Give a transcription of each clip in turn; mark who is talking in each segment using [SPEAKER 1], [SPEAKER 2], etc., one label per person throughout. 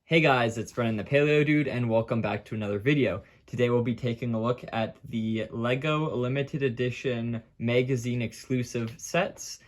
[SPEAKER 1] Hey guys, it's Brennan the Paleo Dude, and welcome back to another video. Today we'll be taking a look at the LEGO limited edition magazine exclusive sets.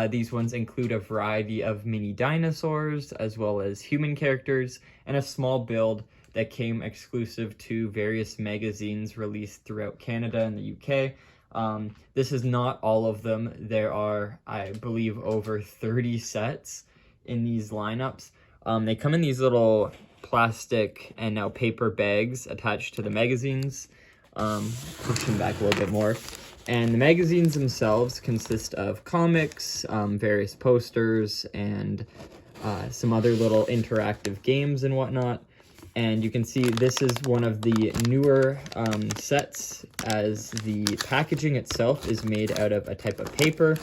[SPEAKER 1] These ones include a variety of mini dinosaurs, as well as human characters, and a small build that came exclusive to various magazines released throughout Canada and the UK. This is not all of them. There are, I believe, over 30 sets in these lineups. They come in these little plastic and now paper bags attached to the magazines. Push them back a little bit more. And the magazines themselves consist of comics, various posters, and some other little interactive games and whatnot. And you can see this is one of the newer sets, as the packaging itself is made out of a type of paper.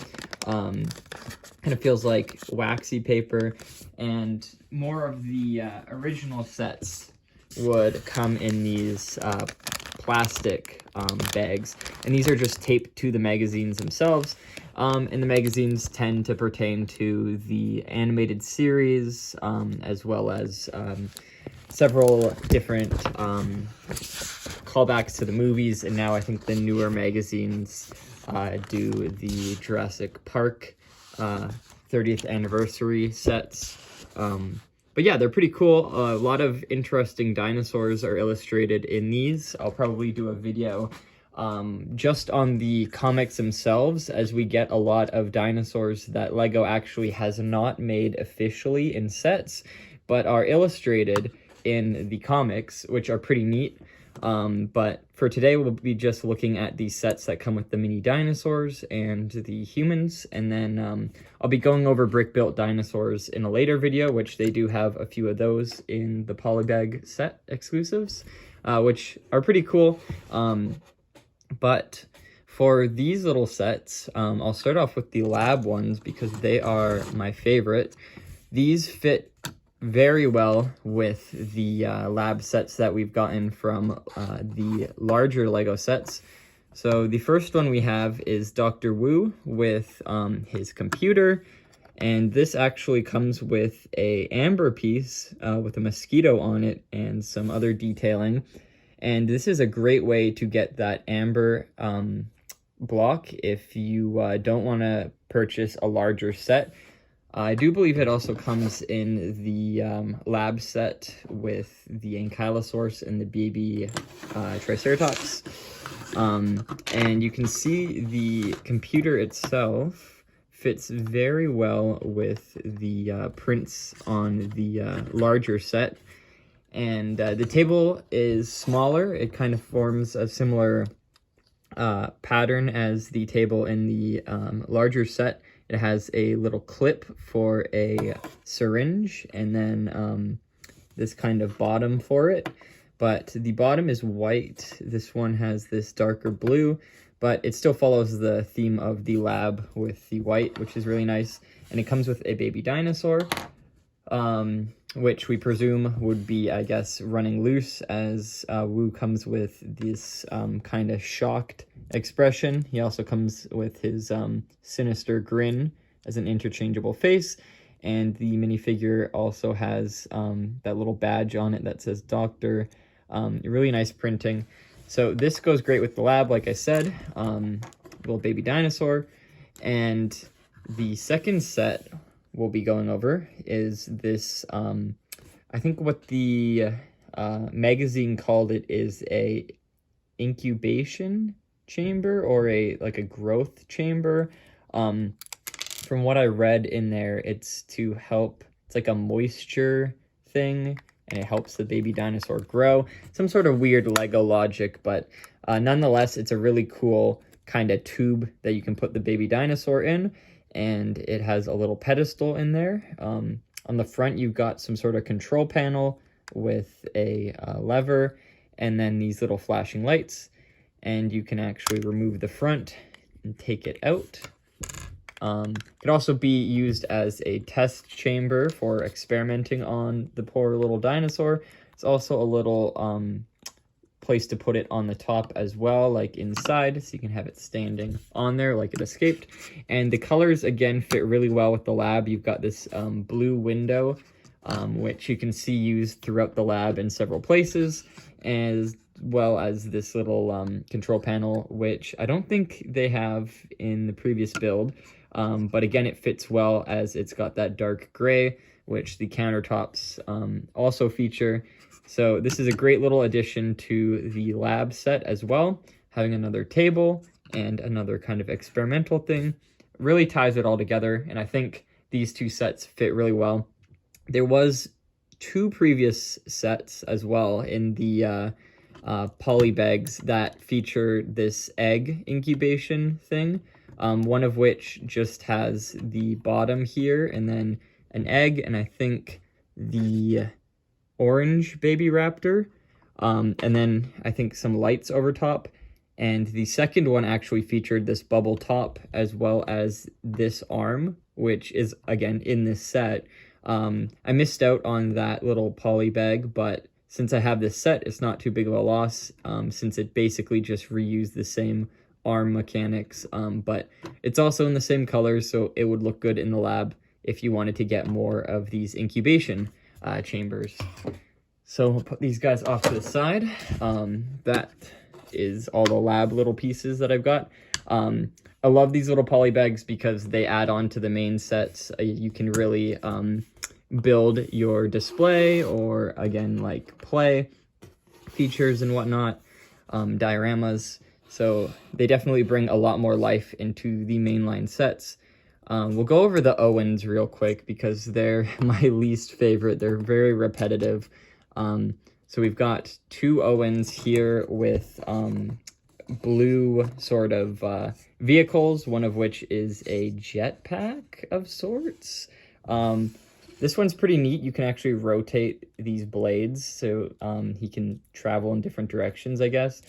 [SPEAKER 1] Kind of feels like waxy paper, and more of the original sets would come in these plastic bags, and these are just taped to the magazines themselves. And the magazines tend to pertain to the animated series, as well as several different callbacks to the movies, and now I think the newer magazines do the Jurassic Park 30th anniversary sets. But yeah, they're pretty cool. A lot of interesting dinosaurs are illustrated in these. I'll probably do a video just on the comics themselves, as we get a lot of dinosaurs that LEGO actually has not made officially in sets, but are illustrated in the comics, which are pretty neat. But for today, we'll be just looking at the sets that come with the mini dinosaurs and the humans, and then I'll be going over brick-built dinosaurs in a later video, which they do have a few of those in the Polybag set exclusives, which are pretty cool. But for these little sets, I'll start off with the lab ones because they are my favorite. These fit very well with the lab sets that we've gotten from the larger LEGO sets. So the first one we have is Dr. Wu with his computer, and this actually comes with a amber piece with a mosquito on it and some other detailing. And this is a great way to get that amber block if you don't want to purchase a larger set. I do believe it also comes in the lab set with the Ankylosaurus and the baby Triceratops. And you can see the computer itself fits very well with the prints on the larger set. And the table is smaller. It kind of forms a similar pattern as the table in the larger set. It has a little clip for a syringe, and then this kind of bottom for it. But the bottom is white. This one has this darker blue, but it still follows the theme of the lab with the white, which is really nice. And it comes with a baby dinosaur, which we presume would be, I guess, running loose, as Wu comes with this kind of shocked expression. He also comes with his sinister grin as an interchangeable face, and the minifigure also has that little badge on it that says Doctor. Really nice printing. So this goes great with the lab, like I said. Little baby dinosaur. And the second set we'll be going over is this, I think what the magazine called it is a incubation chamber, or a growth chamber. From what I read in there, it's to help, it's like a moisture thing, and it helps the baby dinosaur grow. Some sort of weird LEGO logic, but nonetheless, it's a really cool kind of tube that you can put the baby dinosaur in, and it has a little pedestal in there. On the front, you've got some sort of control panel with a lever, and then these little flashing lights. And you can actually remove the front and take it out. It could also be used as a test chamber for experimenting on the poor little dinosaur. It's also a little place to put it on the top as well, like inside, so you can have it standing on there like it escaped. And the colors, again, fit really well with the lab. You've got this blue window which you can see used throughout the lab in several places, as well as this little control panel, which I don't think they have in the previous build, but again, it fits well as it's got that dark gray, which the countertops also feature. So this is a great little addition to the lab set as well. Having another table and another kind of experimental thing really ties it all together, and I think these two sets fit really well. There was 2 previous sets as well in the Polybags that feature this egg incubation thing, one of which just has the bottom here and then an egg, and I think the orange baby raptor, and then I think some lights over top. And the second one actually featured this bubble top as well as this arm, which is again in this set. I missed out on that little polybag, but since I have this set, it's not too big of a loss, since it basically just reused the same arm mechanics, but it's also in the same colors, so it would look good in the lab if you wanted to get more of these incubation chambers. So we'll put these guys off to the side. That is all the lab little pieces that I've got. I love these little polybags because they add on to the main sets. You can really build your display or, again, like play features and whatnot, dioramas. So they definitely bring a lot more life into the mainline sets. We'll go over the Owens real quick because they're my least favorite. They're very repetitive. So we've got 2 Owens here with blue sort of vehicles, one of which is a jetpack of sorts. This one's pretty neat. You can actually rotate these blades, so he can travel in different directions, I guess.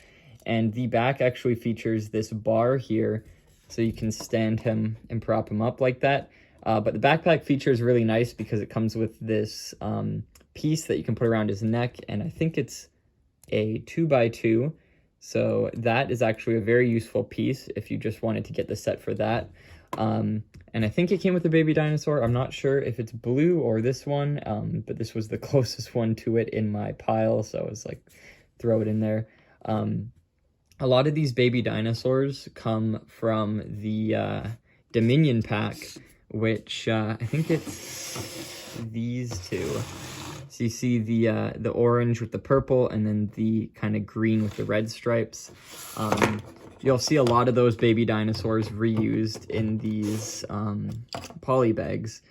[SPEAKER 1] And the back actually features this bar here, so you can stand him and prop him up like that. But the backpack feature is really nice because it comes with this piece that you can put around his neck, and I think it's a 2x2. So that is actually a very useful piece if you just wanted to get the set for that. And I think it came with a baby dinosaur. I'm not sure if it's blue or this one, but this was the closest one to it in my pile, so I was like, throw it in there. A lot of these baby dinosaurs come from the Dominion pack, which I think it's these two. So you see the orange with the purple and then the kind of green with the red stripes. You'll see a lot of those baby dinosaurs reused in these polybags.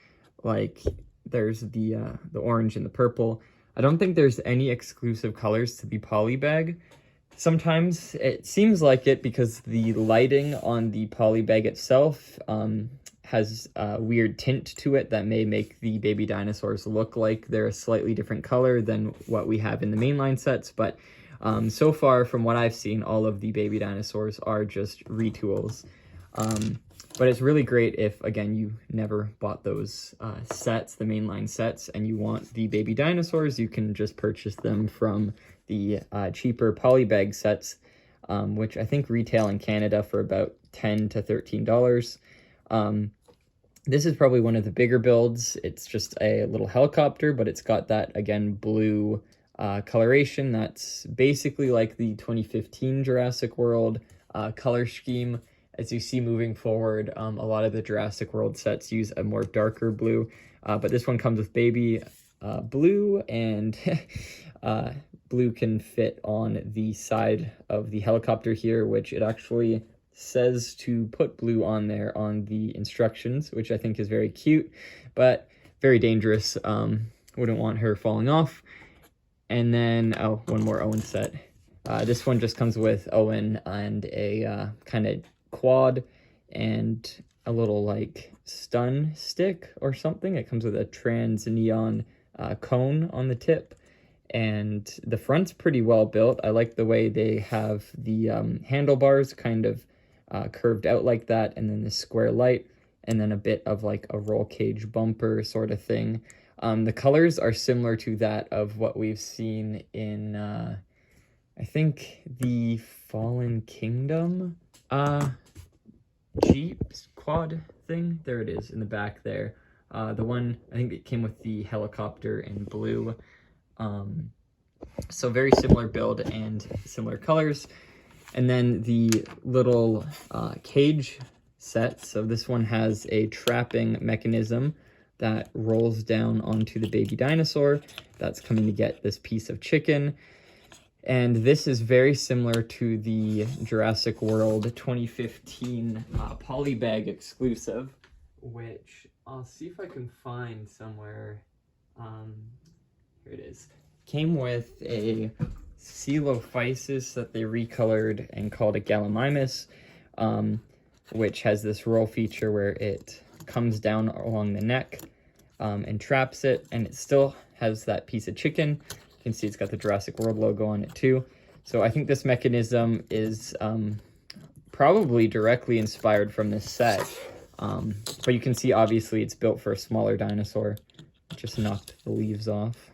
[SPEAKER 1] Like there's the orange and the purple. I don't think there's any exclusive colors to the polybag. Sometimes it seems like it because the lighting on the polybag itself has a weird tint to it that may make the baby dinosaurs look like they're a slightly different color than what we have in the mainline sets, but so far from what I've seen, all of the baby dinosaurs are just retools. But it's really great if, again, you never bought those sets, the mainline sets, and you want the baby dinosaurs, you can just purchase them from the cheaper polybag sets, which I think retail in Canada for about $10 to $13. This is probably one of the bigger builds. It's just a little helicopter, but it's got that, again, blue coloration that's basically like the 2015 Jurassic World color scheme. As you see moving forward, a lot of the Jurassic World sets use a more darker blue, but this one comes with baby blue, and blue can fit on the side of the helicopter here, which it actually says to put blue on there on the instructions, which I think is very cute, but very dangerous. Wouldn't want her falling off. And then, oh, one more Owen set. This one just comes with Owen and a kind of quad and a little like stun stick or something. It comes with a trans neon cone on the tip, and the front's pretty well built. I like the way they have the handlebars kind of curved out like that, and then the square light, and then a bit of like a roll cage bumper sort of thing. The colors are similar to that of what we've seen in I think the Fallen Kingdom Jeep quad thing. There it is in the back there. The one, I think it came with the helicopter in blue. So very similar build and similar colors. And then the little cage set. So this one has a trapping mechanism that rolls down onto the baby dinosaur that's coming to get this piece of chicken. And this is very similar to the Jurassic World 2015 Polybag exclusive, which I'll see if I can find somewhere. Here it is. Came with a Coelophysis that they recolored and called a Gallimimus, which has this roll feature where it comes down along the neck and traps it, and it still has that piece of chicken. You can see it's got the Jurassic World logo on it too. So I think this mechanism is probably directly inspired from this set. But you can see obviously it's built for a smaller dinosaur. Just knocked the leaves off.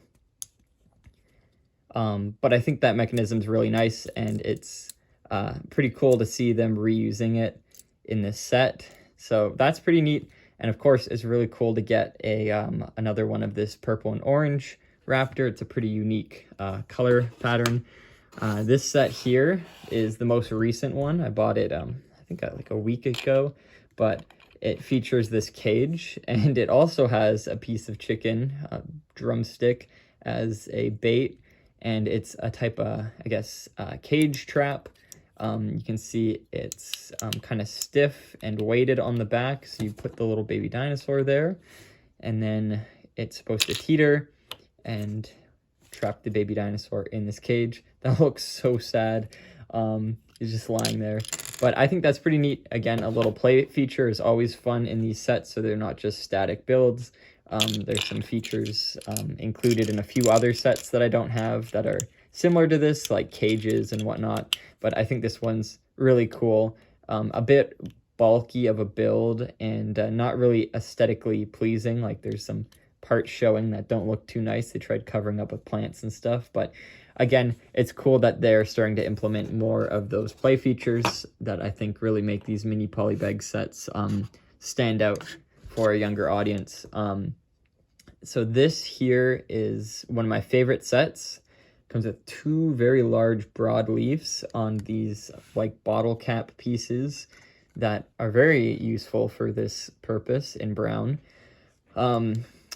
[SPEAKER 1] But I think that mechanism is really nice, and it's pretty cool to see them reusing it in this set. So that's pretty neat. And of course, it's really cool to get a another one of this purple and orange raptor. It's a pretty unique color pattern. This set here is the most recent one. I bought it, I think like a week ago, but it features this cage, and it also has a piece of chicken, drumstick, as a bait, and it's a type of, I guess, cage trap. You can see it's kind of stiff and weighted on the back, so you put the little baby dinosaur there, and then it's supposed to teeter and trap the baby dinosaur in this cage. That looks so sad. He's just lying there. But I think that's pretty neat. Again, a little play feature is always fun in these sets, so they're not just static builds. There's some features included in a few other sets that I don't have that are similar to this, like cages and whatnot. But I think this one's really cool. A bit bulky of a build and not really aesthetically pleasing. Like there's some parts showing that don't look too nice. They tried covering up with plants and stuff. But again, it's cool that they're starting to implement more of those play features that I think really make these mini Polybag sets stand out for a younger audience. So this here is one of my favorite sets. Comes with two very large broadleafs on these like bottle cap pieces that are very useful for this purpose in brown.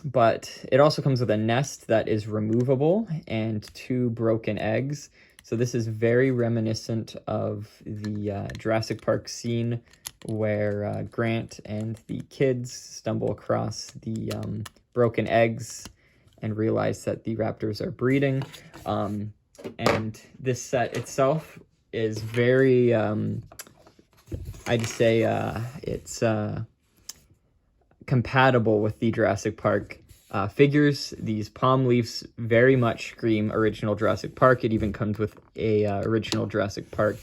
[SPEAKER 1] But it also comes with a nest that is removable and two broken eggs. So this is very reminiscent of the Jurassic Park scene where Grant and the kids stumble across the broken eggs and realize that the raptors are breeding. And this set itself is very, I'd say it's compatible with the Jurassic Park figures. These palm leaves very much scream original Jurassic Park. It even comes with a original Jurassic Park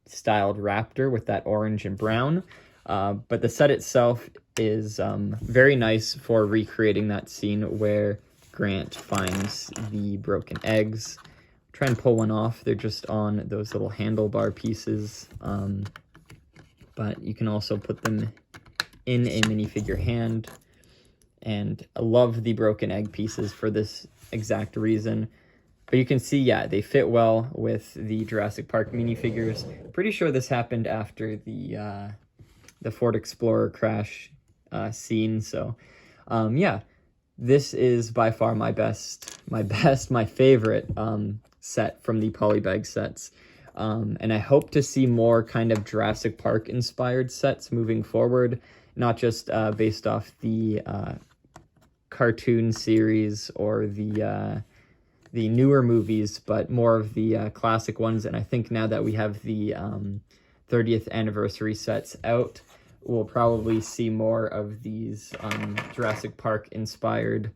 [SPEAKER 1] styled raptor with that orange and brown. But the set itself is very nice for recreating that scene where Grant finds the broken eggs. Try and pull one off. They're just on those little handlebar pieces. But you can also put them in a minifigure hand. And I love the broken egg pieces for this exact reason. But you can see, yeah, they fit well with the Jurassic Park minifigures. Pretty sure this happened after the Ford Explorer crash scene. So, yeah, this is by far my favorite set from the Polybag sets. And I hope to see more kind of Jurassic Park inspired sets moving forward, not just based off the cartoon series or the newer movies, but more of the classic ones. And I think now that we have the 30th anniversary sets out, we'll probably see more of these Jurassic Park inspired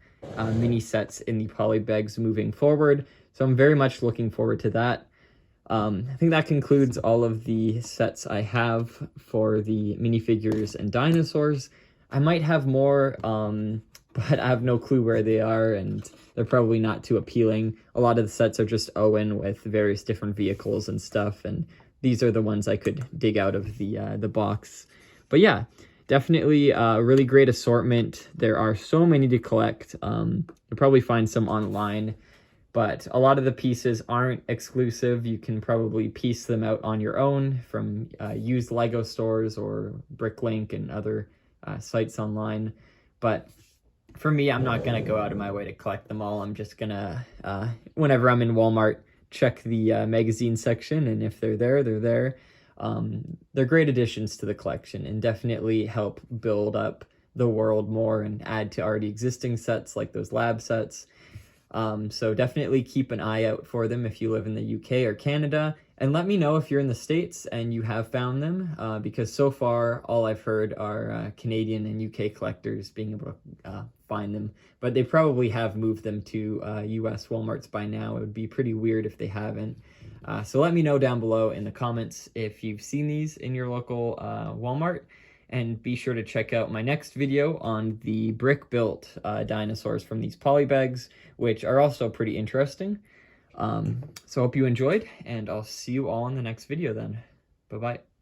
[SPEAKER 1] mini sets in the Polybags moving forward. So I'm very much looking forward to that. I think that concludes all of the sets I have for the minifigures and dinosaurs. I might have more, but I have no clue where they are, and they're probably not too appealing. A lot of the sets are just Owen with various different vehicles and stuff, and these are the ones I could dig out of the box. But yeah, definitely a really great assortment. There are so many to collect. You'll probably find some online, but a lot of the pieces aren't exclusive. You can probably piece them out on your own from used Lego stores or Bricklink and other sites online. But for me, I'm not going to go out of my way to collect them all. I'm just going to, whenever I'm in Walmart, check the magazine section, and if they're there, they're there. They're great additions to the collection and definitely help build up the world more and add to already existing sets like those lab sets. So definitely keep an eye out for them if you live in the UK or Canada, and let me know if you're in the States and you have found them, because so far all I've heard are Canadian and UK collectors being able to find them, but they probably have moved them to US Walmarts by now. It would be pretty weird if they haven't. So let me know down below in the comments if you've seen these in your local Walmart. And be sure to check out my next video on the brick-built dinosaurs from these Polybags, which are also pretty interesting. So hope you enjoyed, and I'll see you all in the next video then. Bye-bye.